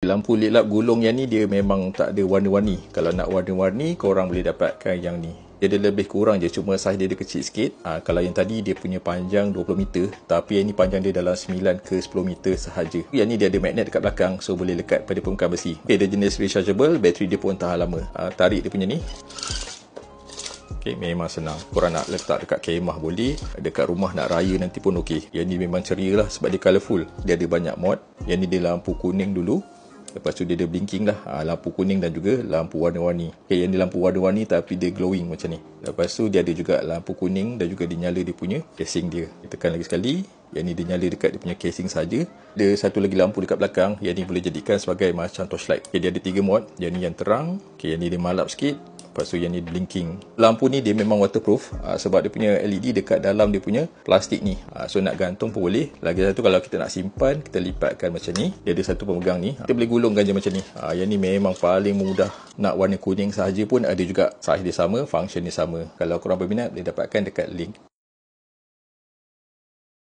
Lampu LED lap gulung yang ni dia memang tak ada warna-warni. Kalau nak warna-warni, korang boleh dapatkan yang ni. Dia ada lebih kurang je, cuma saiz dia kecil sikit. Kalau yang tadi dia punya panjang 20 meter, tapi yang ni panjang dia dalam 9 ke 10 meter sahaja. Yang ni dia ada magnet dekat belakang, so boleh lekat pada permukaan besi. Dia jenis rechargeable, bateri dia pun tahan lama. Tarik dia punya ni. Memang senang. Korang nak letak dekat kemah boleh, dekat rumah nak raya nanti pun okey. Yang ni memang ceria lah sebab dia colourful. Dia ada banyak mod. Yang ni dia lampu kuning dulu. Lepas tu dia ada blinking lah, lampu kuning dan juga lampu warna-warni. Yang ni lampu warna-warni tapi dia glowing macam ni. Lepas tu dia ada juga lampu kuning dan juga dia nyala dia punya casing dia. Kita tekan lagi sekali. Yang ni dia nyala dekat dia punya casing saja. Ada satu lagi lampu dekat belakang. Yang ni boleh jadikan sebagai macam torchlight. Dia ada 3 mod. Yang ni yang terang. Yang ni dia malap sikit. Lepas tu yang ni blinking. Lampu ni dia memang waterproof sebab dia punya LED dekat dalam dia punya plastik ni. So nak gantung pun boleh. Lagi satu kalau kita nak simpan, kita lipatkan macam ni. Dia ada satu pemegang ni. Kita boleh gulungkan je macam ni. Yang ni memang paling mudah. Nak warna kuning sahaja pun ada juga. Saiz dia sama, function dia sama. Kalau korang berminat boleh dapatkan dekat link